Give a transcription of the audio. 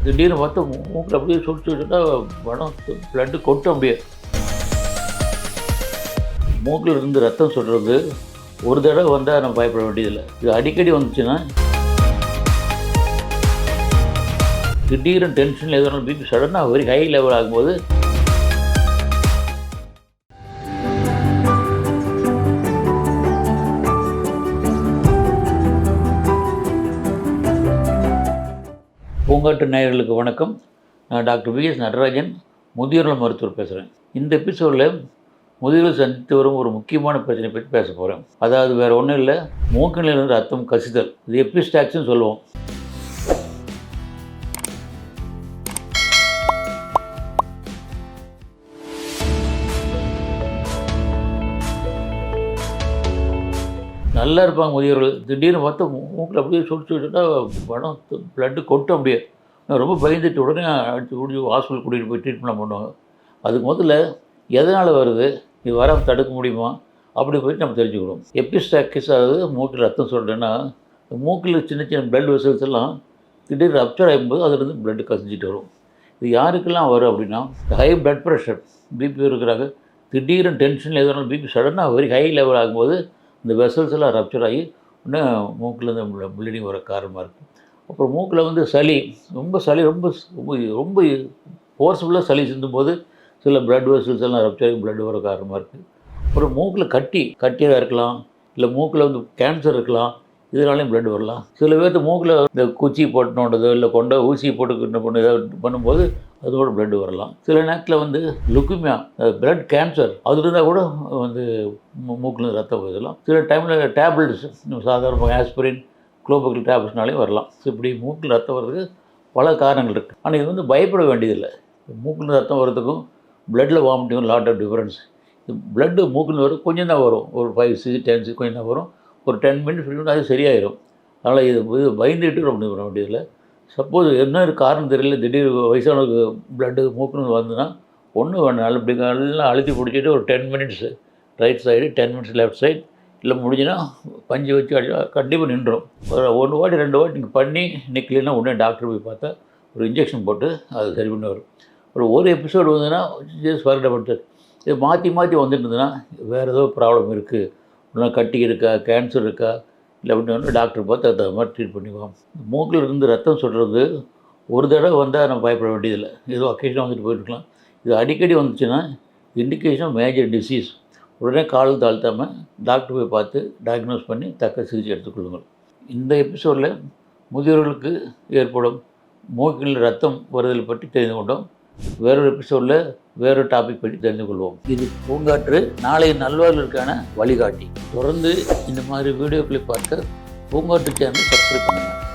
திடீர்னு பார்த்தா மூக்கில் அப்படியே சுட்டுட்டா படம் பிளட்டு கொட்டும் அப்படியே. மூக்கில் இருந்து ரத்தம் சுடுறது ஒரு தடவை வந்தால் நம்ம பயப்பட வேண்டியதில்லை. இது அடிக்கடி வந்துச்சுன்னா திடீர்னு டென்ஷனில் எதுனாலும் பிபி சடனாக வெரி ஹை லெவல் ஆகும்போது பூங்காட்டு நேயர்களுக்கு வணக்கம். நான் டாக்டர் விஎஸ் நடராஜன், முதியோர் மருத்துவர் பேசுகிறேன். இந்த எபிசோடில் முதியோர்கள் சந்தித்து வரும் ஒரு முக்கியமான பிரச்சனை பற்றி பேச போகிறேன். அதாவது வேறு ஒன்றும் இல்லை, மூக்கிலிருந்து ரத்தம் கசிதல். இது எபிஸ்டாக்ஸ்ன்னு சொல்லுவோம். நல்லா இருப்பாங்க முதியோர்கள், திடீர்னு பார்த்தா மூக்கில் அப்படியே சுட்டுட்டா படம் பிளட்டு கொட்டும் அப்படியே. ரொம்ப பயந்துட்டு உடனே அடிச்சு ஹாஸ்பிட்டல் கூட்டிகிட்டு போய் ட்ரீட்மெண்ட் பண்ணுவாங்க. அதுக்கு முதல்ல எதனால் வருது, இது வராமல் தடுக்க முடியுமா அப்படி போயிட்டு நம்ம தெரிஞ்சுக்கணும். எபிஸ்டாக்சிஸ், அதாவது மூக்கில் ரத்தம் சொல்கிறேன்னா மூக்கில் சின்ன சின்ன பிளட் வெசல்ஸ் எல்லாம் திடீர்னு ரப்சர் ஆகும்போது அதுலேருந்து பிளட்டு கசிஞ்சிட்டு வரும். இது யாருக்கெல்லாம் வரும் அப்படின்னா, ஹை பிளட் ப்ரெஷர், பிபி இருக்கிறாங்க, திடீர்னு டென்ஷனில் எதுனாலும் பிபி சடனாக வெரி ஹை லெவல் ஆகும்போது இந்த வெசல்ஸ் எல்லாம் ரப்சர் ஆகி இன்னும் மூக்கில் ப்ளீடிங் வர காரணமாக இருக்குது. அப்புறம் மூக்கில் சளி ரொம்ப ரொம்ப ஃபோர்ஸ்ஃபுல்லாக சளி சிந்தும்போது சில பிளட் வெசல்ஸ் எல்லாம் ரப்சர் ஆகி பிளட் வர காரணமாக இருக்குது. அப்புறம் மூக்கில் கட்டியாக இருக்கலாம், இல்லை மூக்கில் கேன்சர் இருக்கலாம், இதனாலையும் பிளட் வரலாம். சில பேர்த்து மூக்கில் இந்த குச்சி போட்டுனோண்டதோ இல்லை ஊசி போட்டு ஏதாவது பண்ணும்போது அதோட பிளட் வரலாம். சில நேரத்தில் லுக்குமியா, பிளட் கேன்சர், அது இருந்தால் கூட மூக்கில் ரத்தம் போயிடலாம். சில டைமில் டேப்லெட்ஸ், சாதாரண ஆஸ்பிரின், குளோபக்கல் டேப்லெட்ஸ்னாலேயும் வரலாம். இப்படி மூக்கில் ரத்தம் வர்றதுக்கு பல காரணங்கள் இருக்குது. ஆனால் இது பயப்பட வேண்டியதில்லை. மூக்கில் ரத்தம் வர்றதுக்கும் பிளட்டில் வாமிட்டிங்கும் லாட் ஆஃப் டிஃபரன்ஸ். பிளட்டு மூக்கில் வரும், கொஞ்சம் தான் வரும், ஒரு 5 10 கொஞ்சம் தான் வரும். ஒரு 10 மினிட்ஸ் 15 மினிட்ஸ் அது சரியாயிடும். அதனால் இது பயந்துட்டு ரொம்ப பண்ண வேண்டியதில்லை. சப்போஸ் என்ன காரணம் தெரியல, திடீர் வயசானவங்களுக்கு பிளட்டு மூக்குன்னு வந்துன்னா ஒன்றும் வேணும், இப்படி நல்லா அழுத்தி பிடிச்சிட்டு ஒரு 10 minutes right side, 10 minutes left side, இல்லை முடிஞ்சுன்னா பஞ்சு வச்சு கண்டிப்பாக நின்றுடும். ஒரு வாட்டி 2 வாட்டி நீங்கள் பண்ணி நிற்கலைன்னா உடனே டாக்டர் போய் பார்த்தா ஒரு இன்ஜெக்ஷன் போட்டு அது சரி பண்ணி வரும். ஒரு எபிசோடு ஜஸ்ட் ஃபர்கெட். இது மாற்றி வந்துட்டு இருந்ததுன்னா வேறு ஏதோ ப்ராப்ளம் இருக்குது, இல்லைனா கட்டி இருக்கா, கேன்சர் இருக்கா, இல்லை அப்படின்னு டாக்டர் பார்த்து அதை மாதிரி ட்ரீட் பண்ணிக்குவோம். மூக்கில் இருந்து ரத்தம் சுடுறது ஒரு தடவை வந்தால் நம்ம பயப்பட வேண்டியதில்லை. ஏதோ அக்கேஷனாக போயிட்டுருக்கலாம். இது அடிக்கடி வந்துச்சுன்னா இண்டிகேஷன் மேஜர் டிசீஸ். உடனே கால் தாழ்த்தாமல் டாக்டர் போய் பார்த்து டயக்னோஸ் பண்ணி தக்க சிகிச்சை எடுத்துக்கொள்ளுங்கள். இந்த எபிசோடில் முதியோர்களுக்கு ஏற்படும் மூக்கில் ரத்தம் வருதல் பற்றி தெரிந்து கொண்டோம். வேறொரு எபிசோடில் வேறொரு டாபிக் பற்றி தெரிந்து கொள்வோம். இது பூங்காற்று, நாளை நல்வாழ்விற்கான வழிகாட்டி. தொடர்ந்து இந்த மாதிரி வீடியோக்களை பார்க்க பூங்காற்று சேனலை சப்ஸ்கிரைப் பண்ணுங்கள்.